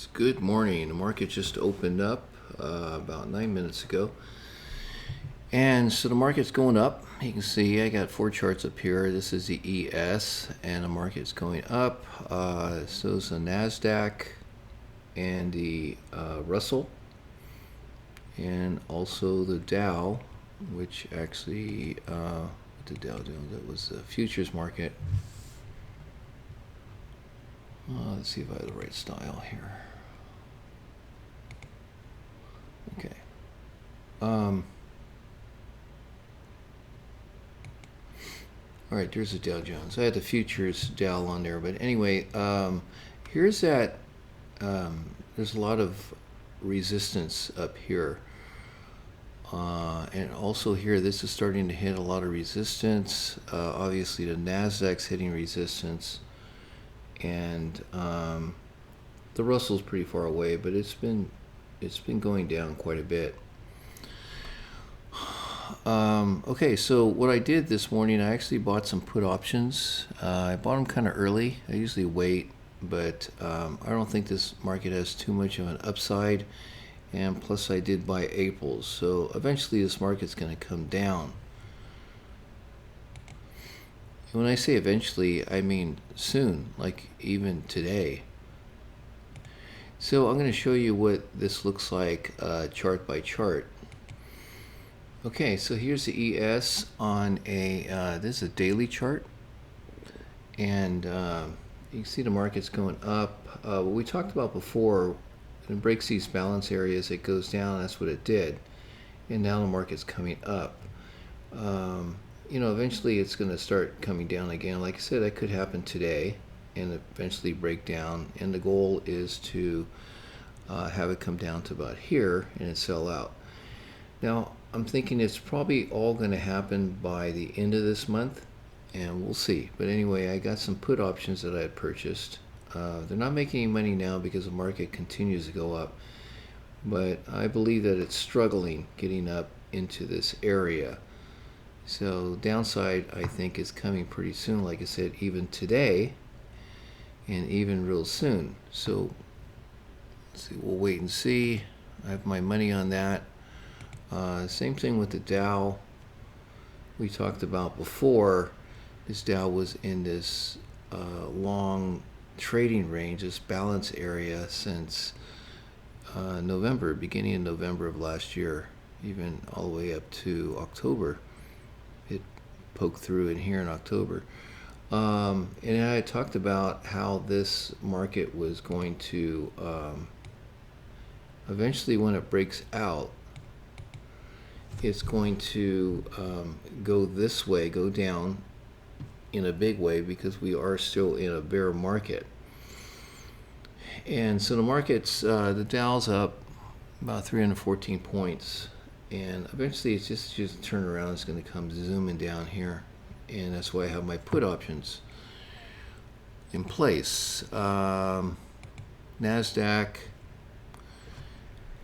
Good morning. The market just opened up about 9 minutes ago. And so the market's going up. You can see I got four charts up here. This is the ES, and the market's going up. So is the NASDAQ and the Russell, and also the Dow, which actually, what did the Dow do? That was the futures market. Let's see if I have the right style here. Okay. All right, there's the Dow Jones. I had the futures Dow on there, but anyway, here's that. There's a lot of resistance up here, and also here, this is starting to hit a lot of resistance. Obviously, the Nasdaq's hitting resistance, and the Russell's pretty far away, but it's been going down quite a bit. Okay, so what I did this morning, I actually bought some put options. I bought them kind of early. I usually wait, but I don't think this market has too much of an upside. And plus, I did buy April's, so eventually this market's going to come down. When I say eventually, I mean soon, like even today. So I'm going to show you what this looks like chart by chart. Okay, so here's the ES on this is a daily chart, and you can see the market's going up. What we talked about before, when it breaks these balance areas, it goes down. That's what it did, and now the market's coming up. Eventually it's going to start coming down again. Like I said, that could happen today and eventually break down, and the goal is to have it come down to about here and it sell out. Now, I'm thinking it's probably all going to happen by the end of this month, and we'll see. But anyway, I got some put options that I had purchased. They're not making any money now because the market continues to go up, but I believe that it's struggling getting up into this area. So downside, I think, is coming pretty soon, like I said, even today and even real soon. So let's see, we'll wait and see. I have my money on that. Same thing with the Dow. We talked about before, this Dow was in this long trading range, this balance area, since November, beginning of November of last year, even all the way up to October. It poked through in here in October. And I talked about how this market was going to eventually, when it breaks out, it's going to go this way, go down in a big way, because we are still in a bear market. And so the market's, the Dow's up about 314 points, and eventually it's just turn around. It's going to come zooming down here, and that's why I have my put options in place. NASDAQ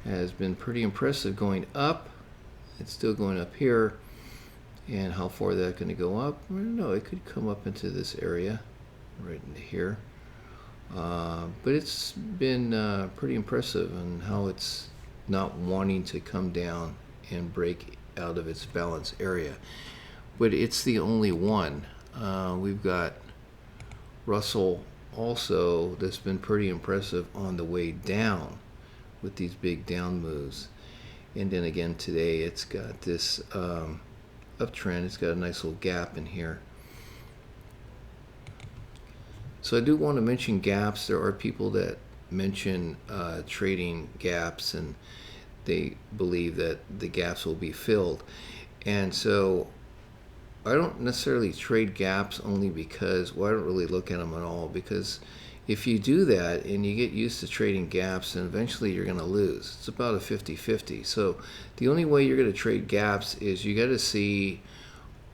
has been pretty impressive going up. It's still going up here, and how far that's going to go up, I don't know. It could come up into this area right into here, but it's been pretty impressive in how it's not wanting to come down and break out of its balance area. But it's the only one. We've got Russell also that's been pretty impressive on the way down with these big down moves. And then again today, it's got this uptrend. It's got a nice little gap in here. So I do want to mention gaps. There are people that mention trading gaps, and they believe that the gaps will be filled. And so I don't necessarily trade gaps, only because, well, I don't really look at them at all, because if you do that and you get used to trading gaps, then eventually you're going to lose. It's about a 50-50. So the only way you're going to trade gaps is you got to see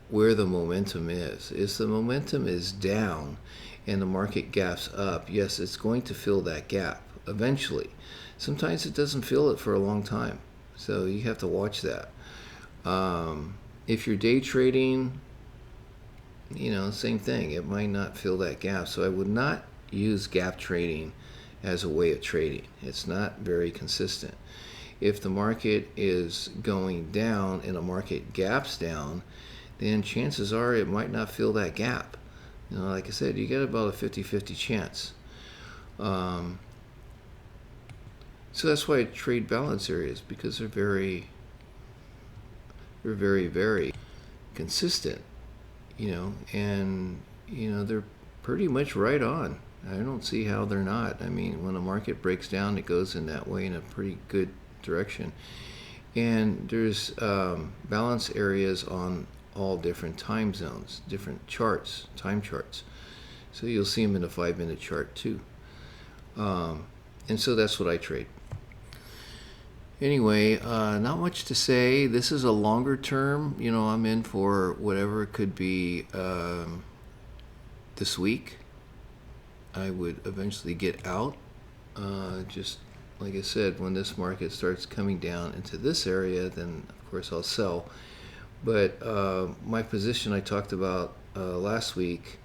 where the momentum is. If the momentum is down and the market gaps up, yes, it's going to fill that gap eventually. Sometimes it doesn't fill it for a long time, so you have to watch that. If you're day trading, same thing. It might not fill that gap. So I would not use gap trading as a way of trading. It's not very consistent. If the market is going down and a market gaps down, then chances are it might not fill that gap. Like I said, you get about a 50-50 chance. So that's why I trade balance areas, because they're very, very consistent, and they're pretty much right on. I don't see how they're not. I mean, when the market breaks down, it goes in that way in a pretty good direction. And there's balance areas on all different time zones, different charts, time charts. So you'll see them in a 5-minute chart too. And so that's what I trade. Anyway, not much to say. This is a longer term. I'm in for whatever it could be this week. I would eventually get out. Just like I said, when this market starts coming down into this area, then of course I'll sell. But my position I talked about last week,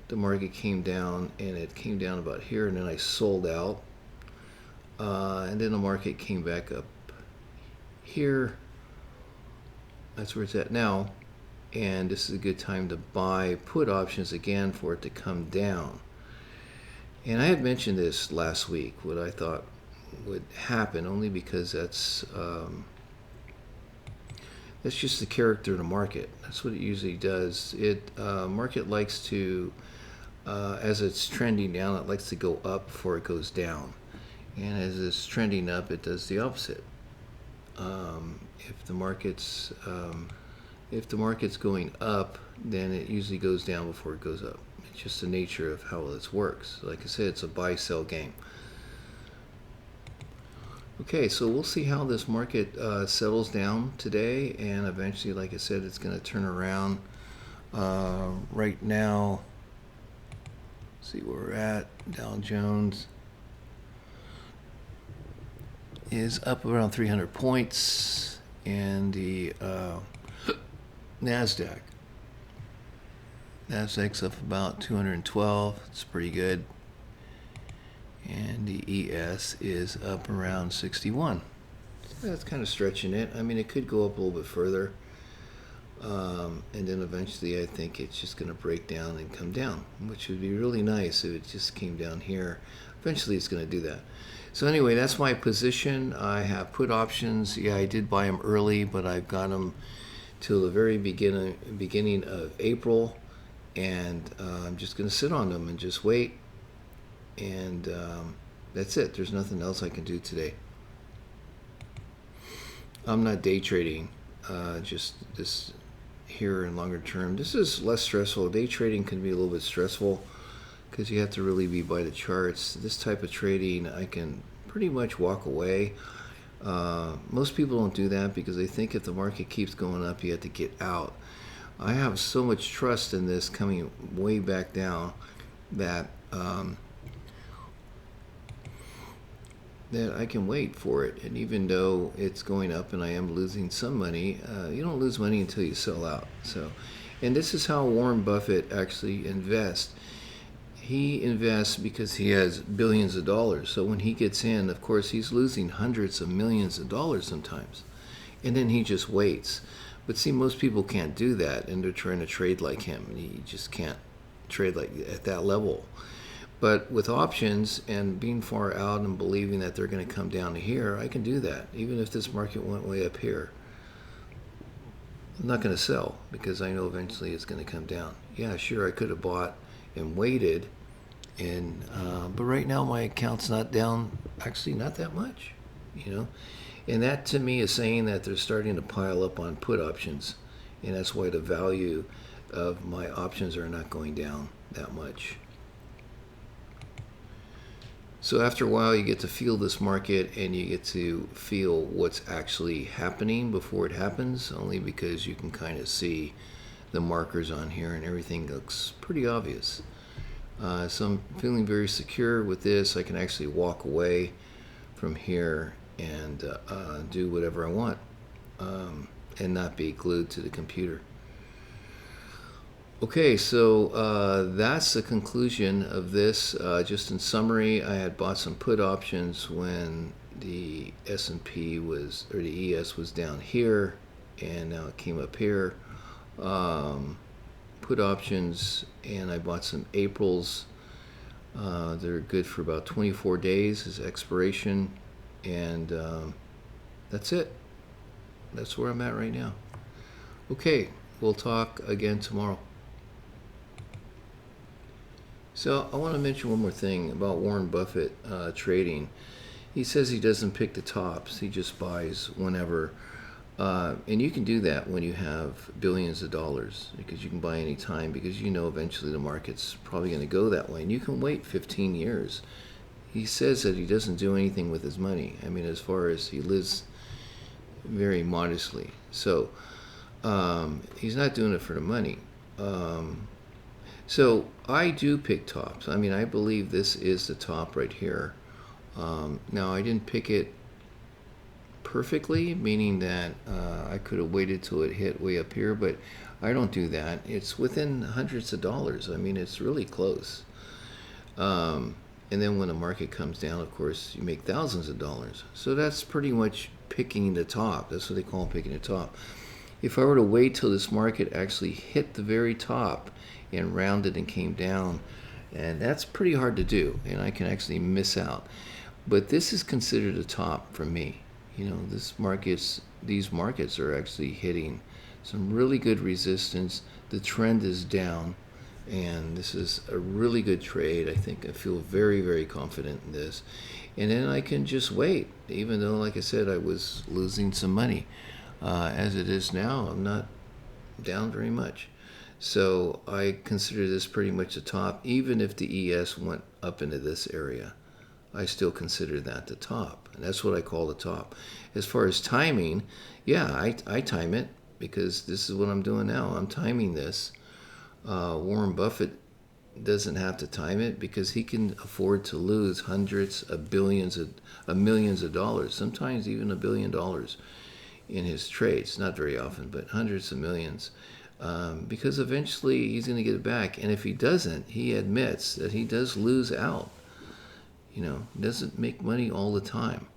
the market came down and it came down about here, and then I sold out. And then the market came back up here. That's where it's at now. And this is a good time to buy put options again for it to come down. And I had mentioned this last week, what I thought would happen, only because that's just the character of the market. That's what it usually does. Market likes to, as it's trending down, it likes to go up before it goes down. And as it's trending up, it does the opposite. If the market's going up, then it usually goes down before it goes up. It's just the nature of how this works. Like I said, it's a buy-sell game. Okay, so we'll see how this market settles down today, and eventually, like I said, it's going to turn around. Right now, see where we're at. Dow Jones is up around 300 points, and the Nasdaq's up about 212. It's pretty good. And the ES is up around 61. So that's kind of stretching it. I mean, it could go up a little bit further. And then eventually I think it's just going to break down and come down, which would be really nice if it just came down here. Eventually it's going to do that. So anyway, that's my position. I have put options. Yeah, I did buy them early, but I've got them till the very beginning of April. And I'm just going to sit on them and just wait. And that's it. There's nothing else I can do today. I'm not day trading, just this here in longer term. This is less stressful. Day trading can be a little bit stressful because you have to really be by the charts. This type of trading, I can pretty much walk away. Most people don't do that because they think if the market keeps going up, you have to get out. I have so much trust in this coming way back down that that I can wait for it. And even though it's going up and I am losing some money, you don't lose money until you sell out. So, and this is how Warren Buffett actually invests. He invests because he has billions of dollars. So when he gets in, of course, he's losing hundreds of millions of dollars sometimes. And then he just waits. But see, most people can't do that, and they're trying to trade like him. And you just can't trade like at that level. But with options and being far out and believing that they're going to come down to here, I can do that, even if this market went way up here. I'm not going to sell because I know eventually it's going to come down. Yeah, sure, I could have bought and waited, but right now my account's not down, actually not that much, And that to me is saying that they're starting to pile up on put options, and that's why the value of my options are not going down that much. So after a while, you get to feel this market and you get to feel what's actually happening before it happens, only because you can kind of see the markers on here and everything looks pretty obvious. So I'm feeling very secure with this. I can actually walk away from here and do whatever I want and not be glued to the computer. Okay, so that's the conclusion of this. Just in summary, I had bought some put options when the S&P was, or the ES was down here, and now it came up here. Put options, and I bought some Aprils. They're good for about 24 days as expiration, and that's it. That's where I'm at right now. Okay, we'll talk again tomorrow. So I want to mention one more thing about Warren Buffett trading. He says he doesn't pick the tops; he just buys whenever. And you can do that when you have billions of dollars because you can buy any time because you know eventually the market's probably going to go that way, and you can wait 15 years. He says that he doesn't do anything with his money. I mean, as far as he lives very modestly, so he's not doing it for the money. So I do pick tops. I mean, I believe this is the top right here. Now, I didn't pick it perfectly, meaning that I could have waited till it hit way up here, but I don't do that. It's within hundreds of dollars. I mean, it's really close. And then when the market comes down, of course, you make thousands of dollars. So that's pretty much picking the top. That's what they call picking the top. If I were to wait till this market actually hit the very top and rounded and came down, and that's pretty hard to do, and I can actually miss out. But this is considered a top for me. You know, these markets are actually hitting some really good resistance. The trend is down, and this is a really good trade. I think I feel very, very confident in this. And then I can just wait, even though, like I said, I was losing some money. As it is now, I'm not down very much. So I consider this pretty much the top. Even if the ES went up into this area, I still consider that the top. And that's what I call the top. As far as timing, yeah, I time it because this is what I'm doing now. I'm timing this. Warren Buffett doesn't have to time it because he can afford to lose hundreds of billions of millions of dollars, sometimes even $1 billion in his trades. Not very often, but hundreds of millions. Because eventually he's going to get it back. And if he doesn't, he admits that he does lose out. You know, doesn't make money all the time.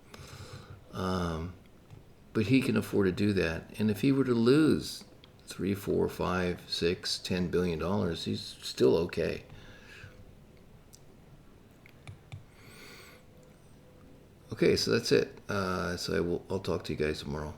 But he can afford to do that. And if he were to lose 3, 4, 5, 6, $10 billion, he's still okay. Okay, so that's it. I'll talk to you guys tomorrow.